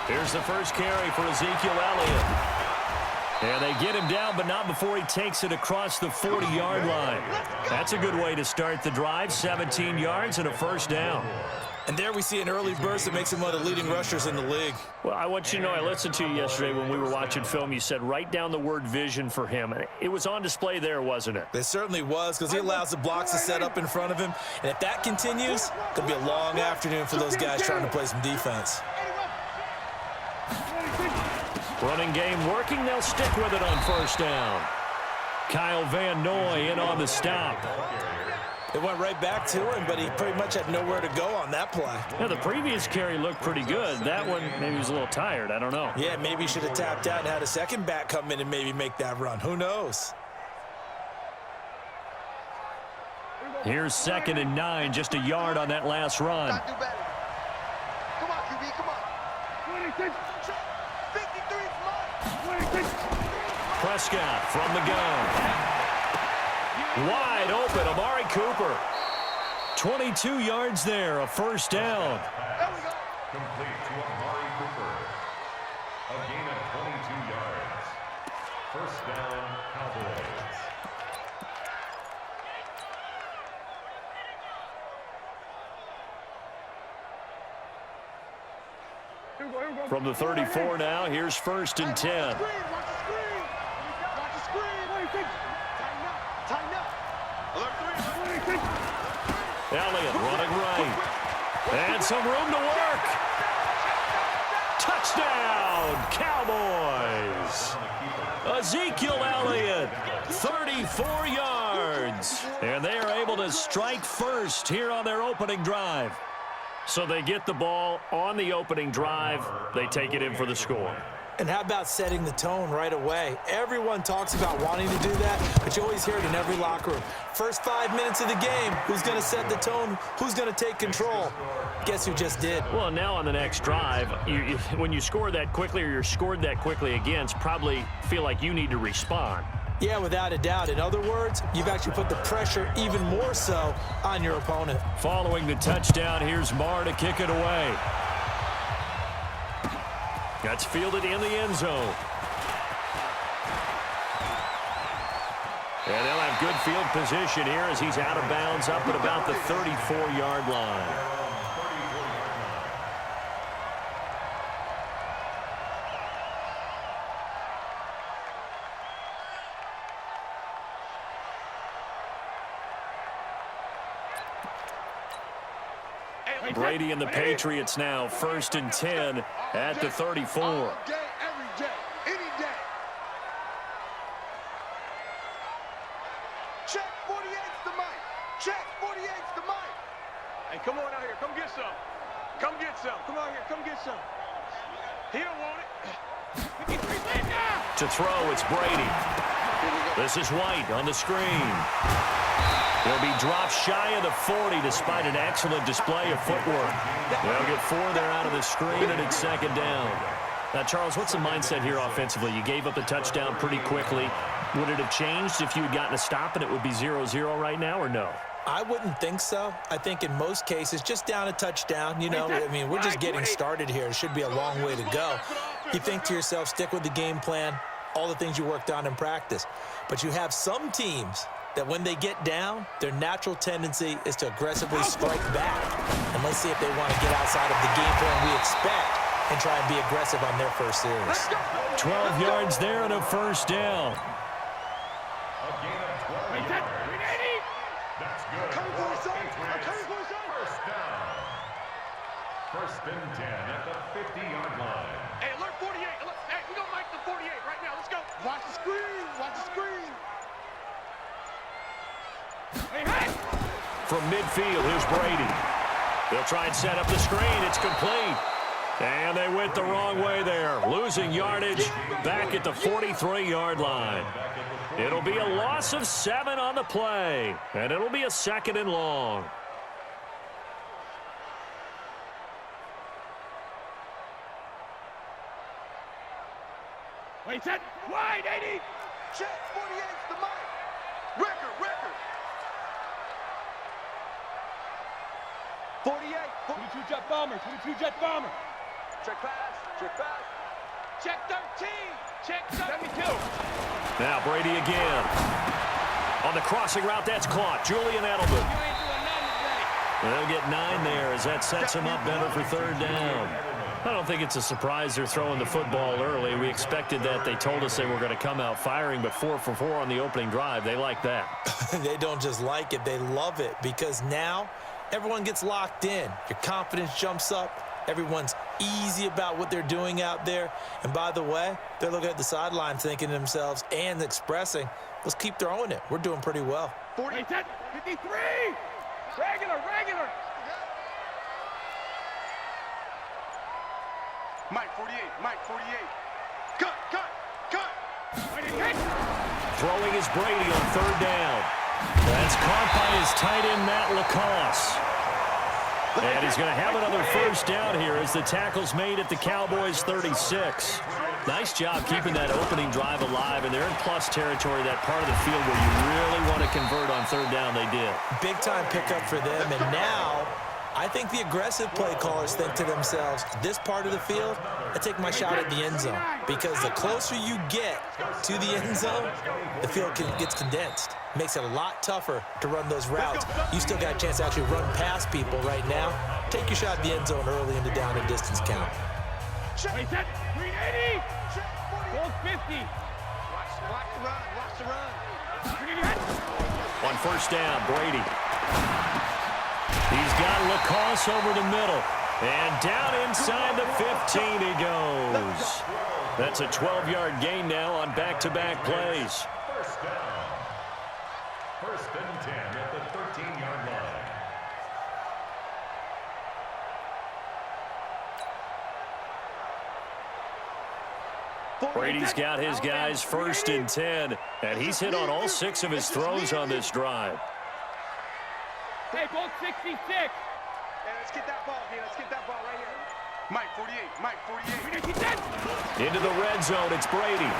Here's the first carry for Ezekiel Elliott. And they get him down, but not before he takes it across the 40-yard line. That's a good way to start the drive, 17 yards and a first down. And there we see an early burst that makes him one of the leading rushers in the league. Well, I want you to know, I listened to you yesterday when we were watching film. You said write down the word vision for him. And it was on display there, wasn't it? It certainly was, because he allows the blocks to set up in front of him. And if that continues, it could be a long afternoon for those guys trying to play some defense. Running game working. They'll stick with it on first down. Kyle Van Noy in on the stop. It went right back to him, but he pretty much had nowhere to go on that play. Yeah, the previous carry looked pretty good. That one, maybe he was a little tired. I don't know. Yeah, maybe he should have tapped out and had a second back come in and maybe make that run. Who knows? Here's 2nd and 9, just a yard on that last run. Come on, QB, come on. 53, come on. Prescott from the gun. Wide open, Amari Cooper. 22 yards there, a first down. There we go. Complete to Amari Cooper. A gain of 22 yards. First down, Cowboys. From the 34 now, here's 1st and 10. Elliott running right. And some room to work. Touchdown, Cowboys. Ezekiel Elliott, 34 yards. And they are able to strike first here on their opening drive. So they get the ball on the opening drive. They take it in for the score. And how about setting the tone right away? Everyone talks about wanting to do that, but you always hear it in every locker room. First 5 minutes of the game, who's going to set the tone? Who's going to take control? Guess who just did? Well, now on the next drive, when you score that quickly or you're scored that quickly against, probably feel like you need to respond. Yeah, without a doubt. In other words, you've actually put the pressure even more so on your opponent. Following the touchdown, here's Marr to kick it away. That's fielded in the end zone. And they'll have good field position here as he's out of bounds up at about the 34-yard line. Brady and the Patriots now, 1st and 10 at the 34. All day, every day, any day. Check 48's the mic. Check 48's the mic. Hey, come on out here. Come get some. Come get some. Come out here. Come get some. He don't want it. To throw, it's Brady. This is White on the screen. He'll be dropped shy of the 40 despite an excellent display of footwork. They'll get 4 there out of the screen, and it's 2nd down. Now, Charles, what's the mindset here offensively? You gave up the touchdown pretty quickly. Would it have changed if you had gotten a stop and it would be 0-0 right now, or no? I wouldn't think so. I think in most cases, just down a touchdown, you know, I mean, we're just getting started here. It should be a long way to go. You think to yourself, stick with the game plan, all the things you worked on in practice. But you have some teams that when they get down, their natural tendency is to aggressively strike back. And let's see if they want to get outside of the game plan we expect and try and be aggressive on their first series. 12 yards there and a first down. A gain of 12 yards. That's good. First down. 1st and 10 at the 50-yard line. Hey, alert 48. Hey, we're going to mic the 48 right now. Let's go. Watch the screen. Watch the screen. Hey! From midfield, here's Brady. They'll try and set up the screen. It's complete. And they went the wrong way there. Losing yardage back at the 43-yard line. It'll be a loss of 7 on the play. And it'll be a 2nd and long. Wait, set. Wide, 80. Check 48's the mic. Record. 48. 22 jet bomber. Check pass. Check pass. Check 13. Check 72. Now Brady again. On the crossing route, that's caught. Julian Edelman. They'll get 9 there as that sets him up better for third down. I don't think it's a surprise they're throwing the football early. We expected that. They told us they were going to come out firing, but 4 for 4 on the opening drive. They like that. They don't just like it, they love it, because now everyone gets locked in. Your confidence jumps up. Everyone's easy about what they're doing out there. And by the way, they're looking at the sideline thinking to themselves and expressing, let's keep throwing it. We're doing pretty well. 40, 53. Regular. Mike 48. Cut. Throwing is Brady on third down. That's caught by his tight end, Matt LaCosse. And he's going to have another first down here as the tackle's made at the Cowboys 36. Nice job keeping that opening drive alive, and they're in plus territory, that part of the field where you really want to convert on third down. They did. Big-time pickup for them, and now I think the aggressive play callers think to themselves, this part of the field, I take my shot at the end zone, because the closer you get to the end zone, the field gets condensed. Makes it a lot tougher to run those routes. You still got a chance to actually run past people right now. Take your shot at the end zone early in the down and distance count. 380. Gold 50. Watch the run. On first down, Brady. He's got LaCosse over the middle. And down inside the 15 he goes. That's a 12-yard gain now on back-to-back plays. First down. First and 10 at the 13-yard line. Brady's got his guys first and 10, and he's hit on all 6 of his throws on this drive. Hey, Bolt 66. Hey, let's get that ball here. Let's get that ball right here. Mike 48. Into the red zone, it's Brady.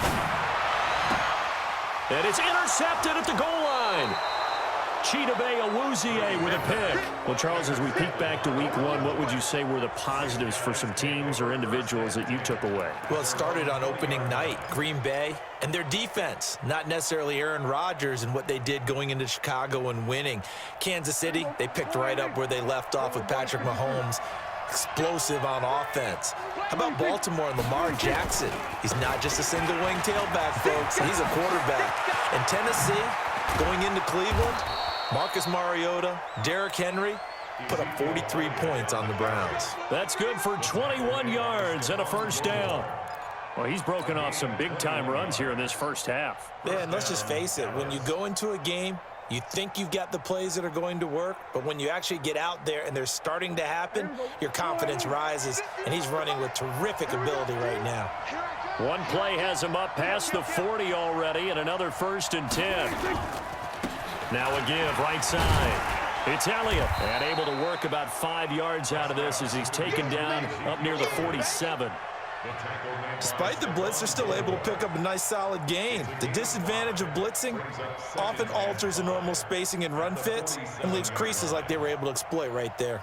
And it's intercepted at the goal line. Chidobe Awuzie with a pick. Well, Charles, as we peek back to week 1, what would you say were the positives for some teams or individuals that you took away? Well, it started on opening night, Green Bay, and their defense, not necessarily Aaron Rodgers and what they did going into Chicago and winning. Kansas City, they picked right up where they left off with Patrick Mahomes. Explosive on offense. How about Baltimore and Lamar Jackson? He's not just a single-wing tailback, folks. He's a quarterback. And Tennessee, going into Cleveland, Marcus Mariota, Derrick Henry put up 43 points on the Browns. That's good for 21 yards and a first down. Well, he's broken off some big-time runs here in this first half. Yeah, and let's just face it. When you go into a game, you think you've got the plays that are going to work, but when you actually get out there and they're starting to happen, your confidence rises, and he's running with terrific ability right now. One play has him up past the 40 already, and another first and 10. Now a give right side. It's Elliott, and able to work about 5 yards out of this as he's taken down up near the 47. Despite the blitz, they're still able to pick up a nice solid gain. The disadvantage of blitzing often alters the normal spacing and run fits and leaves creases like they were able to exploit right there.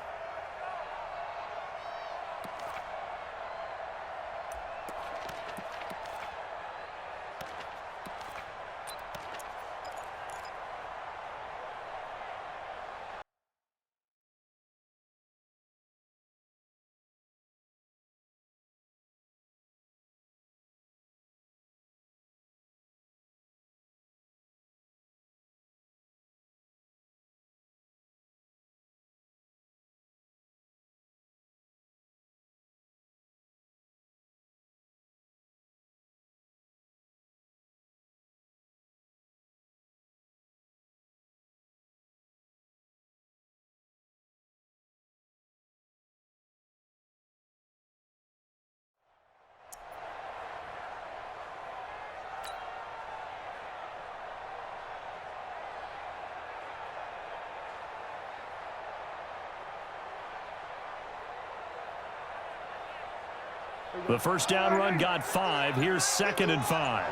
The first down run got 5. Here's 2nd and 5.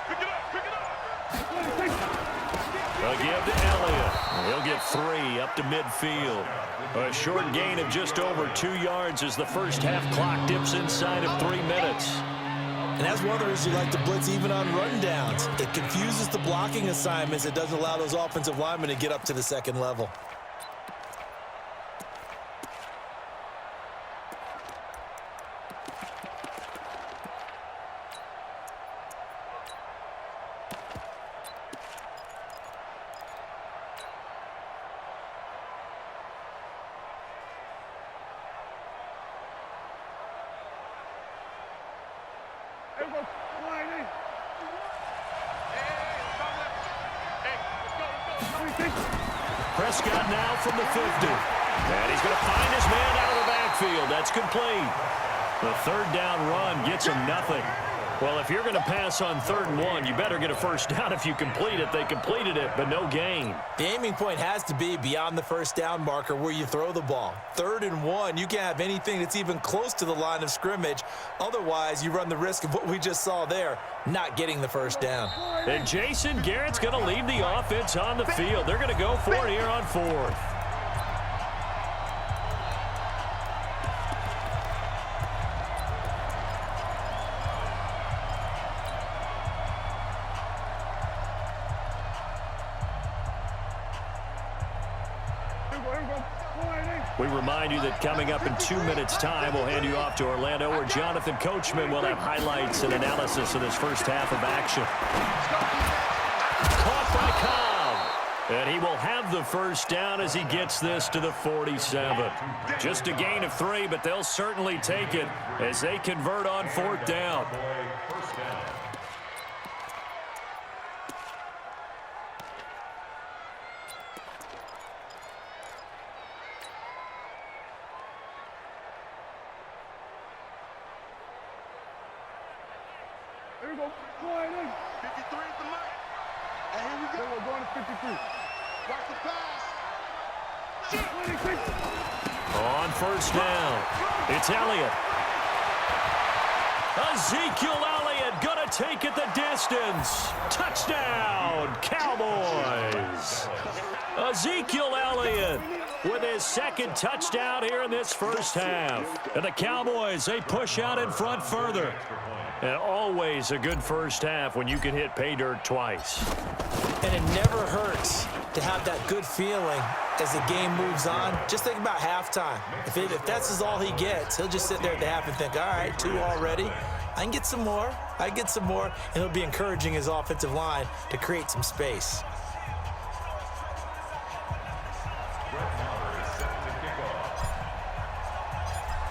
Pick it up. A give to Elliott. He'll get 3 up to midfield. A short gain of just over 2 yards as the first half clock dips inside of 3 minutes. And that's one of the reasons you like to blitz even on rundowns. It confuses the blocking assignments. It doesn't allow those offensive linemen to get up to the second level. Prescott now from the 50. And he's going to find his man out of the backfield. That's complete. The third down run gets him nothing. Well, if you're going to pass on 3rd and 1, you better get a first down if you complete it. They completed it, but no gain. The aiming point has to be beyond the first down marker where you throw the ball. 3rd and 1, you can't have anything that's even close to the line of scrimmage. Otherwise, you run the risk of what we just saw there, not getting the first down. And Jason Garrett's going to lead the offense on the field. They're going to go for it here on 4th. We remind you that coming up in 2 minutes' time, we'll hand you off to Orlando, where Jonathan Coachman will have highlights and analysis of this first half of action. Caught by Cobb. And he will have the first down as he gets this to the 47. Just a gain of 3, but they'll certainly take it as they convert on 4th down. Here we go. Flying in. 53 at the mic. And here we go. We're going to 53. Watch the pass. On first down, it's Elliott. Ezekiel Elliott going to take it the distance. Touchdown, Cowboys. Ezekiel Elliott with his 2nd touchdown here in this first half. And the Cowboys, they push out in front further. And always a good first half when you can hit pay dirt twice. And it never hurts to have that good feeling as the game moves on. Just think about halftime. If that's all he gets, he'll just sit there at the half and think, all right, 2 already. I can get some more. I can get some more. And he'll be encouraging his offensive line to create some space.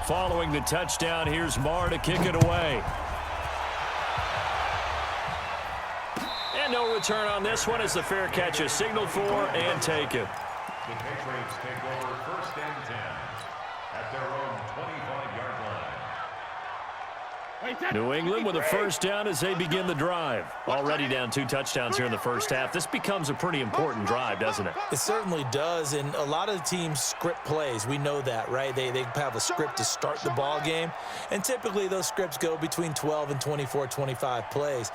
Following the touchdown, here's Marr to kick it away. And no return on this one as the fair catch is signaled for and taken. The Patriots take over 1st and 10 at their own 25-yard line. New England with a first down as they begin the drive. Already down 2 touchdowns here in the first half. This becomes a pretty important drive, doesn't it? It certainly does, and a lot of the teams script plays. We know that, right? They have a script to start the ball game, and typically those scripts go between 12 and 24, 25 plays.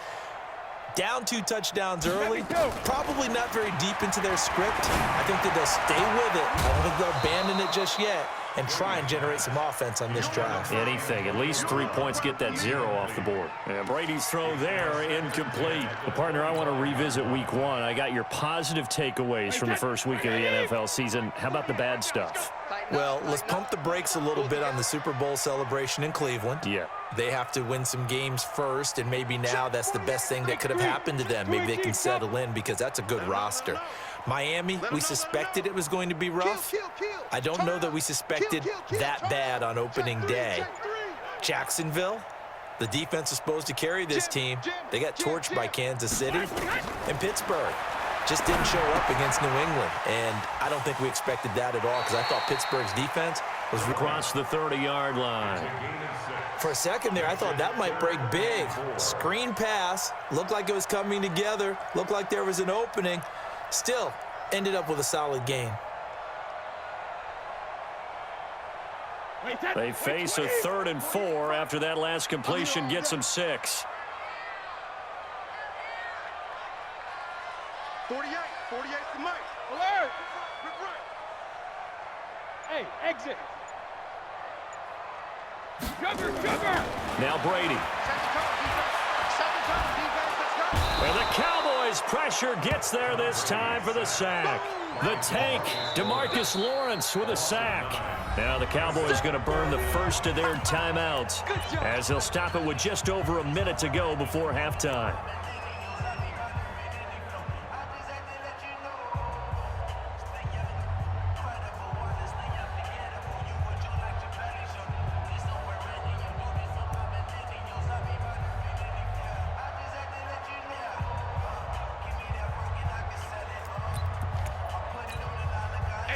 Down 2 touchdowns early, probably not very deep into their script. I think that they'll stay with it. I don't think they'll abandon it just yet and try and generate some offense on this drive. Anything. At least 3 points get that 0 off the board. And Brady's throw there, incomplete. Well, partner, I want to revisit week 1. I got your positive takeaways from the first week of the NFL season. How about the bad stuff? Well, let's pump the brakes a little bit on the Super Bowl celebration in Cleveland. Yeah. They have to win some games first, and maybe now that's the best thing that could have happened to them. Maybe they can settle in because that's a good roster. Miami, we suspected it was going to be rough. I don't know that we suspected that bad on opening day. Jacksonville, the defense is supposed to carry this team. They got torched by Kansas City. And Pittsburgh just didn't show up against New England. And I don't think we expected that at all because I thought Pittsburgh's defense was across the 30-yard line. For a second there, I thought that might break big. Screen pass, looked like it was coming together, looked like there was an opening. Still, ended up with a solid game. They face a 3rd and 4 after that last completion gets them 6. 48 to Mike. Alert! Hey, exit. Sugar. Now Brady. And the Cowboys pressure gets there this time for the sack. The tank, DeMarcus Lawrence with a sack. Now the Cowboys going to burn the first of their timeouts as they'll stop it with just over a minute to go before halftime.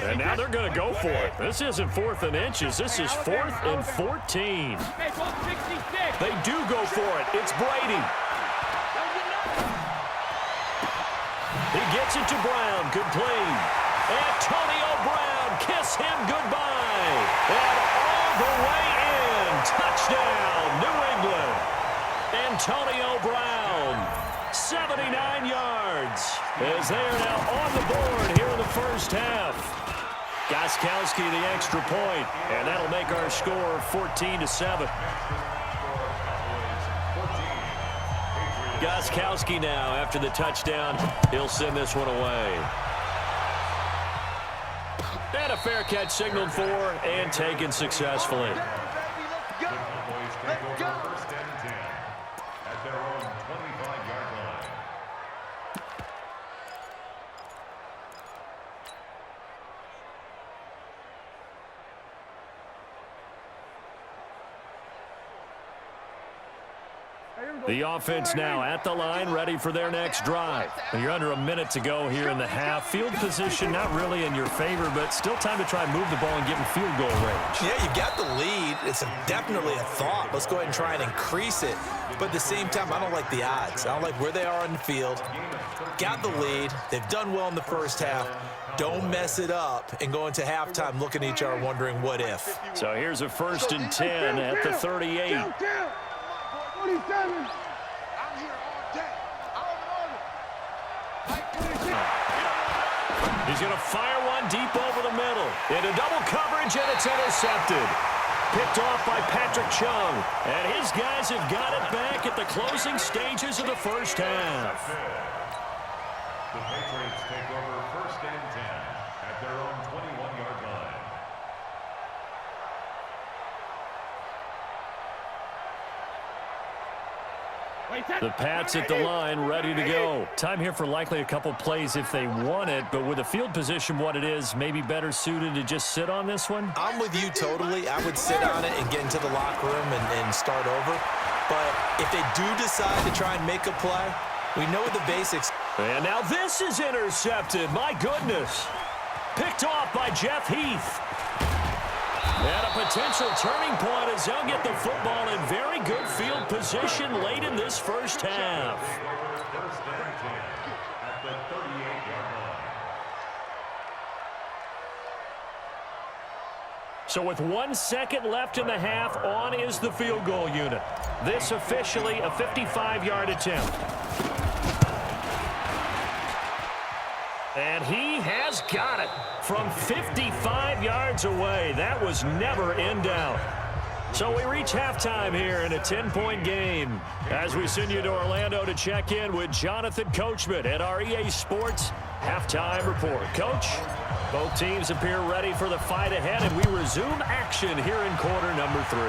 And now they're going to go for it. This isn't 4th and inches. This is 4th and 14. They do go for it. It's Brady. He gets it to Brown. Complete. Antonio Brown. Kiss him goodbye. And all the way in. Touchdown, New England. Antonio Brown. 79 yards. As they are now on the board here in the first half. Gostkowski the extra point, and that'll make our score 14-7. Gostkowski now after the touchdown. He'll send this one away. And a fair catch signaled for and taken successfully. The Cowboys take over 1st and 10 at their own 25-yard line. The offense now at the line, ready for their next drive. You're under a minute to go here in the half. Field position not really in your favor, but still time to try and move the ball and get in field goal range. Yeah, you've got the lead. It's definitely a thought. Let's go ahead and try and increase it. But at the same time, I don't like the odds. I don't like where they are on the field. Got the lead. They've done well in the first half. Don't mess it up and go into halftime looking at each other wondering what if. So here's a 1st and 10 at the 38. 47. I'm here all day. He's going to fire one deep over the middle. Into double coverage, and it's intercepted. Picked off by Patrick Chung. And his guys have got it back at the closing stages of the first half. The Patriots take over 1st and 10 at their own 21-yard line. The Pats at the line, ready to go. Time here for likely a couple plays if they want it, but with the field position what it is, maybe better suited to just sit on this one? I'm with you totally. I would sit on it and get into the locker room and start over. But if they do decide to try and make a play, we know the basics. And now this is intercepted. My goodness. Picked off by Jeff Heath. And a potential turning point as they'll get the football in very good field position late in this first half. 1st and 10 at the 38-yard line. So with 1 second left in the half, on is the field goal unit. This officially a 55-yard attempt. And he has got it from 55 yards away. That was never in doubt. So we reach halftime here in a 10-point game as we send you to Orlando to check in with Jonathan Coachman at our EA Sports Halftime Report. Coach, both teams appear ready for the fight ahead, and we resume action here in quarter number 3.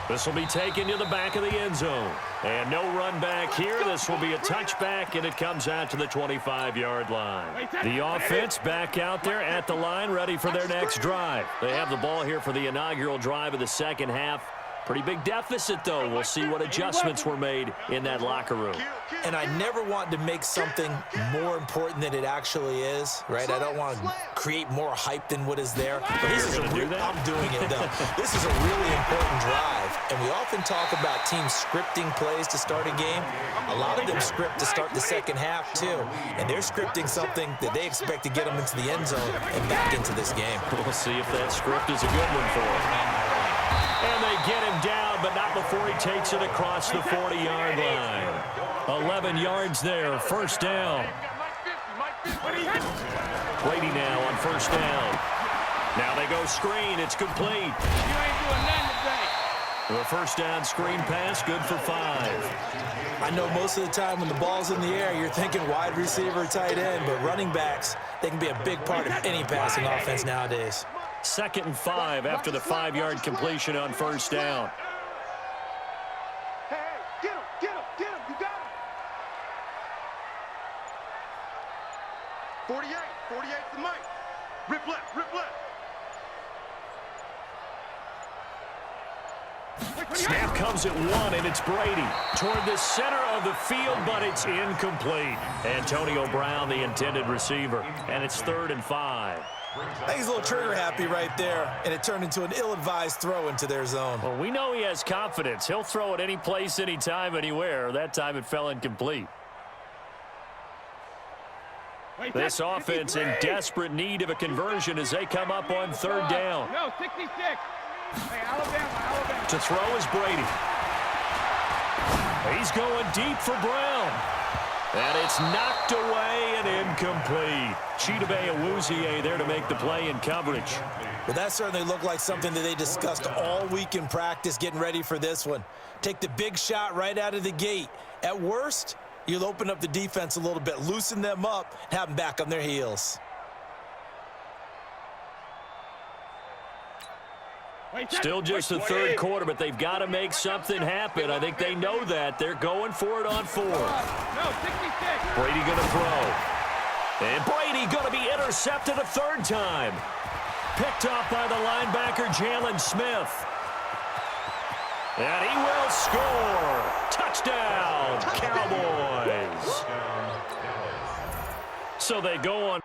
This will be taken to the back of the end zone. And no run back here. This will be a touchback, and it comes out to the 25-yard line. The offense back out there at the line, ready for their next drive. They have the ball here for the inaugural drive of the second half. Pretty big deficit, though. We'll see what adjustments were made in that locker room. And I never want to make something more important than it actually is, right? I don't want to create more hype than what is there. But this is I'm doing it, though. This is a really important drive. And we often talk about teams scripting plays to start a game. A lot of them script to start the second half, too. And they're scripting something that they expect to get them into the end zone and back into this game. We'll see if that script is a good one for them. And they get him down, but not before he takes it across the 40-yard line. 11 yards there, first down. Brady now on first down. Now they go screen. It's complete. You ain't doing nothing today. The first down screen pass, good for 5. I know most of the time when the ball's in the air, you're thinking wide receiver, tight end, but running backs, they can be a big part of any passing offense nowadays. 2nd and 5 after the 5-yard completion on first down. Hey, get him, get him, get him. You got him. 48, 48's the mic. Rip left, rip left. Snap comes at 1, and it's Brady toward the center of the field, but it's incomplete. Antonio Brown, the intended receiver, and it's 3rd and 5. I think he's a little trigger happy right there, and it turned into an ill-advised throw into their zone. Well, we know he has confidence. He'll throw it any place, anytime, anywhere. That time it fell incomplete. This offense in desperate need of a conversion as they come up on 3rd down. No, 66. Hey, Alabama. To throw is Brady. He's going deep for Brown. And it's knocked away and incomplete. Chidobe Awuzie there to make the play in coverage. Well, that certainly looked like something that they discussed all week in practice, getting ready for this one. Take the big shot right out of the gate. At worst, you'll open up the defense a little bit, loosen them up, and have them back on their heels. Still just the 3rd quarter, but they've got to make something happen. I think they know that. They're going for it on 4th. No, 66. Brady going to throw. And Brady going to be intercepted a 3rd time. Picked off by the linebacker, Jalen Smith. And he will score. Touchdown, Cowboys. So they go on.